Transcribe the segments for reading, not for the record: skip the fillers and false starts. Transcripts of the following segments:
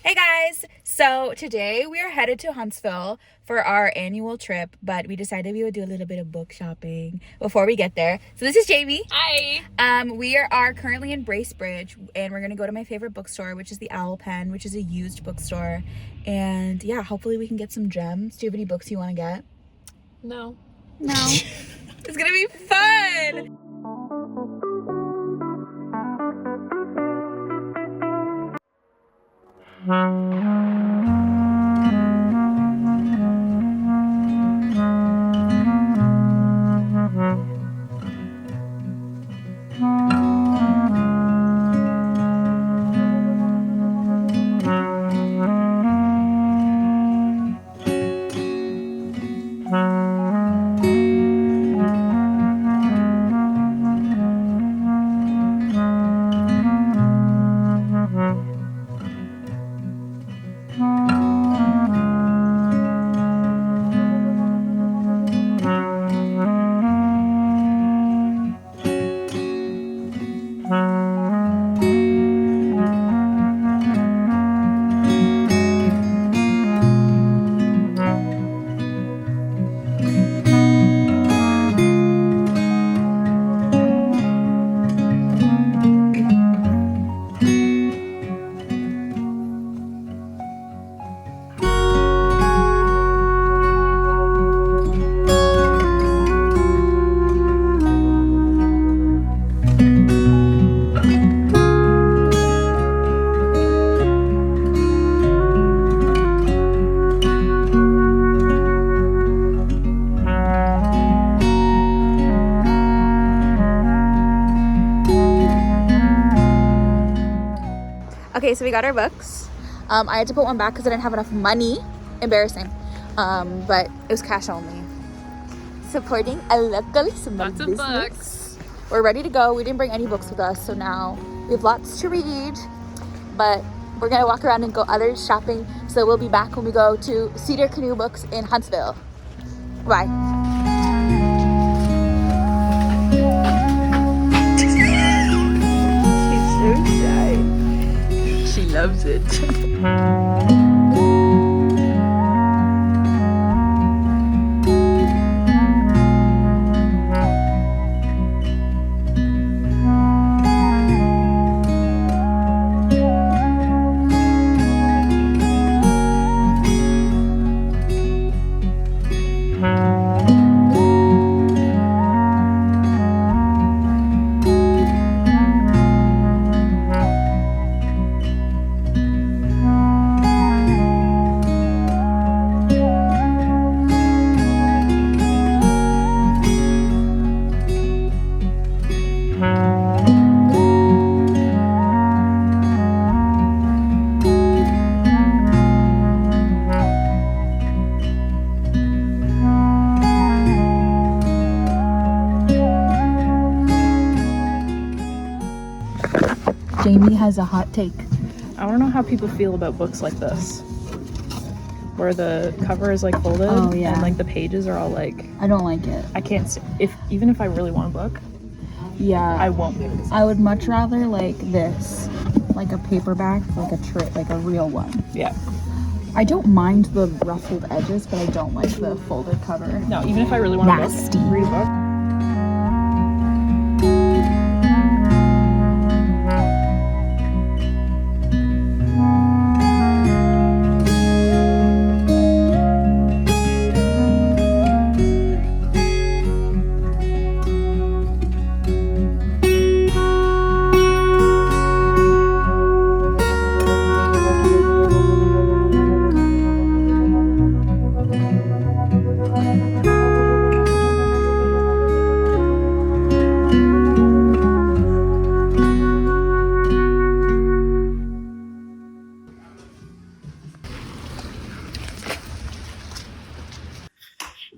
Hey guys! So today we are headed to Huntsville for our annual trip, but we decided we would do a little bit of book shopping before we get there. So this is Jamie. Hi. We are currently in Bracebridge, and we're gonna go to my favorite bookstore, which is the Owl Pen, which is a used bookstore. And yeah, hopefully we can get some gems. Do you have any books you want to get? No. No. It's gonna be fun! Okay, so we got our books. I had to put one back because I didn't have enough money. Embarrassing. But it was cash only. Supporting a local small Lots of business. books. We're ready to go. We didn't bring any books with us, so now we have lots to read. But we're gonna walk around and go other shopping. So we'll be back when we go to Cedar Canoe Books in Huntsville. Bye. She's so shy. She loves it. Jamie has a hot take. I don't know how people feel about books like this, where the cover is like folded and like the pages are all like. I don't like it. I can't. Even if I really want a book, Yeah. I won't pick this. I would much rather like this, like a paperback, like a real one. Yeah. I don't mind the ruffled edges, but I don't like the folded cover. No, even if I really want Nasty. a book, read a book.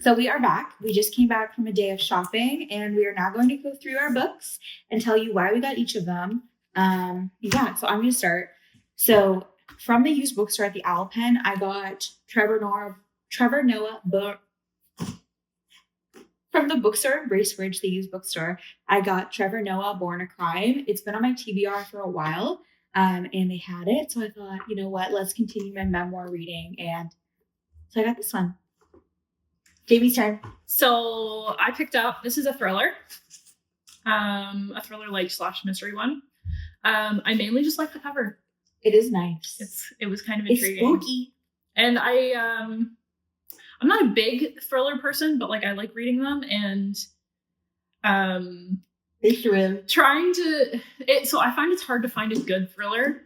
So we are back. We just came back from a day of shopping, and we are now going to go through our books and tell you why we got each of them. So I'm going to start. So from the used bookstore at the Owl Pen, I got Trevor Noah book. From the bookstore in Bracebridge, the used bookstore, I got Trevor Noah, Born a Crime. It's been on my TBR for a while. and they had it. So I thought, you know what, let's continue my memoir reading. And so I got this one. Jamie's turn. So I picked up, this is a thriller like / mystery one. I mainly just like the cover. It is nice. It was kind of intriguing. It's spooky. And I'm not a big thriller person, but like I like reading them, and they thrill. So I find it's hard to find a good thriller,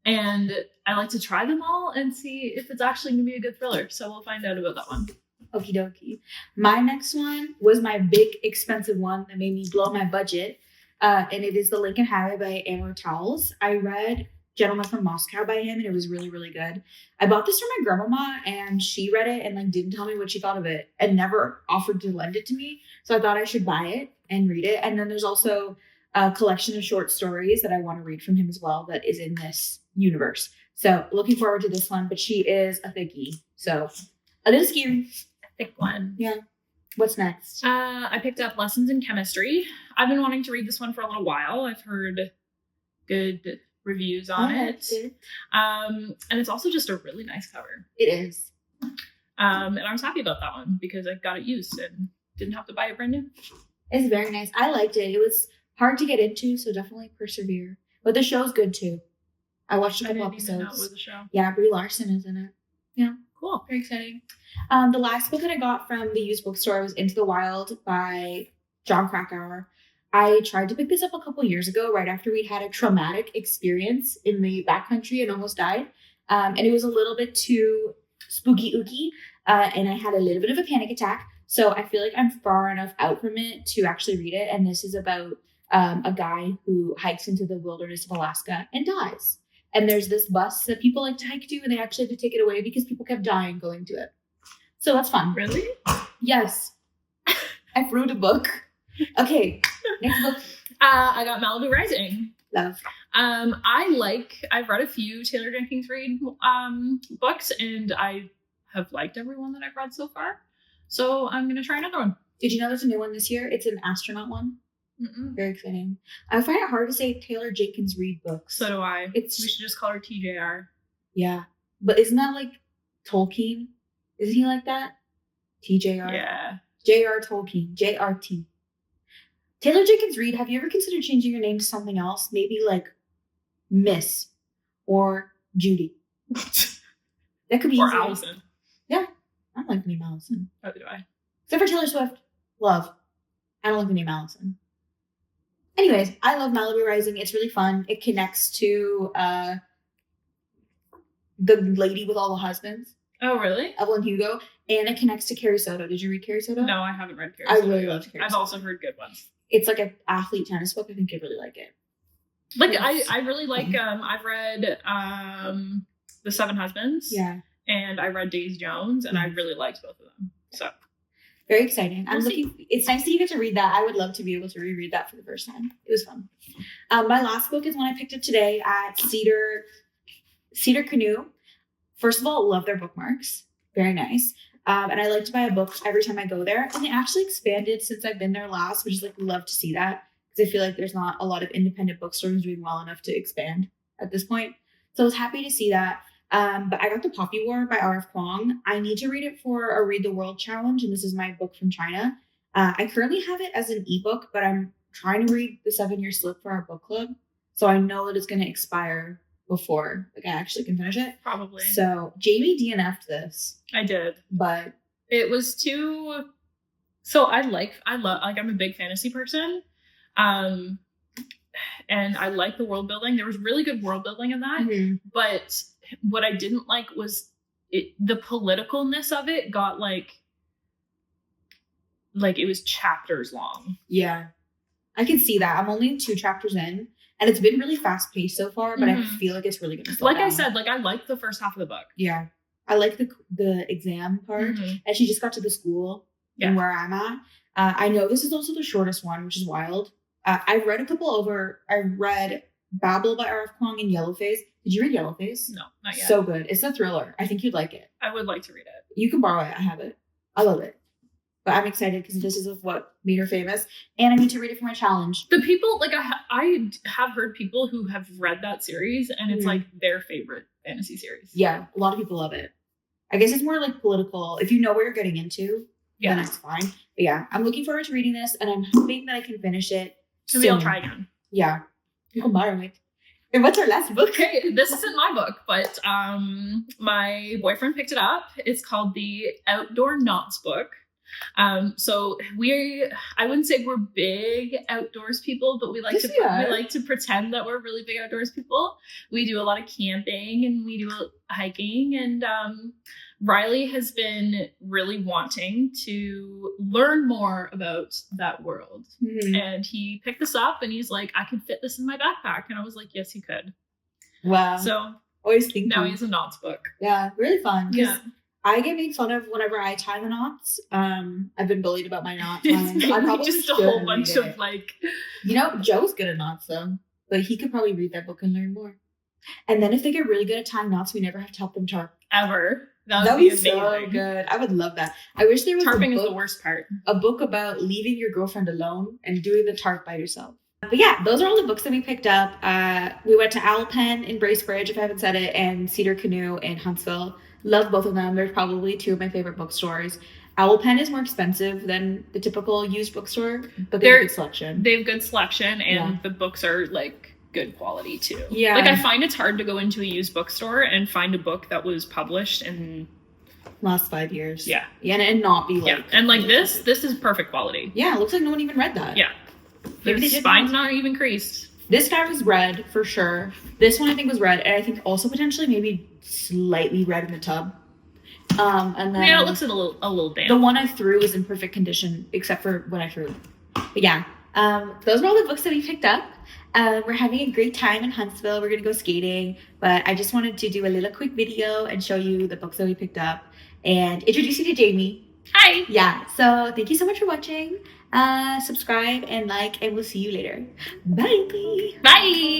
and I like to try them all and see if it's actually gonna be a good thriller. So we'll find out about that one. Okie dokie. My next one was my big expensive one that made me blow my budget. And it is The Lincoln Highway by Amor Towles. I read Gentleman from Moscow by him, and it was really, really good. I bought this from my grandmama, and she read it and like didn't tell me what she thought of it and never offered to lend it to me. So I thought I should buy it and read it. And then there's also a collection of short stories that I want to read from him as well that is in this universe. So looking forward to this one, but she is a thickie. So a little scary. Thick one. Yeah. What's next? I picked up Lessons in Chemistry. I've been wanting to read this one for a little while. I've heard good reviews on it. And it's also just a really nice cover. It is. And I was happy about that one because I got it used and didn't have to buy it brand new. It's very nice. I liked it. It was hard to get into, so definitely persevere. But the show's good too. I watched a couple episodes. Even know it was a show. Yeah, Brie Larson is in it. Yeah. Cool. Very exciting. The last book that I got from the used bookstore was Into the Wild by John Krakauer. I tried to pick this up a couple years ago, right after we'd had a traumatic experience in the backcountry and almost died. And it was a little bit too spooky ooky, and I had a little bit of a panic attack. So I feel like I'm far enough out from it to actually read it. And this is about a guy who hikes into the wilderness of Alaska and dies. And there's this bus that people like to hike to, and they actually had to take it away because people kept dying going to it. So that's fun. Really? Yes. I wrote a book. Okay, next book. I got Malibu Rising. Love. I've read a few Taylor Jenkins Reid books, and I have liked everyone that I've read so far. So I'm going to try another one. Did you know there's a new one this year? It's an astronaut one. Mm-mm. Very exciting. I find it hard to say Taylor Jenkins Reid books. So do I. We should just call her TJR. Yeah. But isn't that like Tolkien? Isn't he like that? TJR? Yeah. J.R. Tolkien. JRT. Taylor Jenkins Reid, have you ever considered changing your name to something else? Maybe like Miss or Judy. That could be Or easy. Allison. Yeah. I don't like the name Allison. Oh, do I? Except for Taylor Swift. Love. I don't like the name Allison. Anyways, I love Malibu Rising. It's really fun. It connects to the lady with all the husbands. Oh, really? Evelyn Hugo. And it connects to Carrie Soto. Did you read Carrie Soto? No, I haven't read Carrie I Soto. really loved Carrie I've Soto. also heard good ones. It's like an athlete tennis book. I think you'd really like it. Like, Yes. I really like, I've read The Seven Husbands. Yeah. And I read Daisy Jones, and I really liked both of them. So. Very exciting. We'll It's nice that you get to read that. I would love to be able to reread that for the first time. It was fun. My last book is one I picked up today at Cedar Canoe. First of all, love their bookmarks. Very nice. And I like to buy a book every time I go there. And they actually expanded since I've been there last, which is like, love to see that. Because I feel like there's not a lot of independent bookstores doing well enough to expand at this point. So I was happy to see that. But I got The Poppy War by R.F. Kuang. I need to read it for a Read the World challenge, and this is my book from China. I currently have it as an ebook, but I'm trying to read the 7-year slip for our book club. So I know that it's going to expire before like I actually can finish it. Probably. So Jamie DNF'd this. I did. But it was too... So I'm a big fantasy person. And I like the world building. There was really good world building in that. Mm-hmm. But what I didn't like was the politicalness of it got like it was chapters long. Yeah, I can see that. I'm only 2 chapters in, and it's been really fast paced so far, but I feel like it's really going to slow down. I said, I liked the first half of the book. Yeah. I like the exam part, and she just got to the school and where I'm at. I know this is also the shortest one, which is wild. I've read a couple over. I read Babel by R.F. Kuang and Yellowface. Did you read Yellowface? No, not yet. So good. It's a thriller. I think you'd like it. I would like to read it. You can borrow it. I have it. I love it. but I'm excited because this is what made her famous, and I need to read it for my challenge. The people, like, I have heard people who have read that series, and it's like their favorite fantasy series. Yeah, a lot of people love it. I guess it's more like political. If you know what you're getting into, then it's fine. But yeah, I'm looking forward to reading this, and I'm hoping that I can finish it. Maybe I'll try again. Yeah. You can borrow it. And what's our last book? Okay, this isn't my book, but my boyfriend picked it up. It's called the Outdoor Knots book. So I wouldn't say we're big outdoors people, but we like to pretend that we're really big outdoors people. We do a lot of camping and we do hiking, and Riley has been really wanting to learn more about that world. And he picked this up and he's like, I could fit this in my backpack. And I was like, yes, you could. Wow. So always thinking. Now he has a knots book. Yeah, really fun. Yeah. I get made fun of whenever I tie the knots. I've been bullied about my knot tying. I probably just a whole bunch of like... Joe's good at knots though. But he could probably read that book and learn more. And then if they get really good at tying knots, we never have to help them tarp. Ever. That would be amazing. So good. I would love that. I wish there was Tarping is the worst part. A book about leaving your girlfriend alone and doing the tarp by yourself. But yeah, those are all the books that we picked up. We went to Owl Pen in Bracebridge, if I haven't said it, and Cedar Canoe in Huntsville. Love both of them. They're probably two of my favorite bookstores. Owl Pen is more expensive than the typical used bookstore, but they have good selection. They have good selection, and the books are like good quality too. Yeah. Like I find it's hard to go into a used bookstore and find a book that was published in last 5 years. Yeah. And not be like and like this is perfect quality. Yeah, it looks like no one even read that. Yeah. The spine's not even creased. This guy was red for sure. This one I think was red, and I think also potentially maybe slightly red in the tub. And then it looks a little damp. The one I threw is in perfect condition, except for when I threw it. But yeah, those were all the books that we picked up. We're having a great time in Huntsville. We're gonna go skating, but I just wanted to do a little quick video and show you the books that we picked up and introduce you to Jamie. Hi. Yeah. So thank you so much for watching. Subscribe and like, and we'll see you later. Bye. Bye.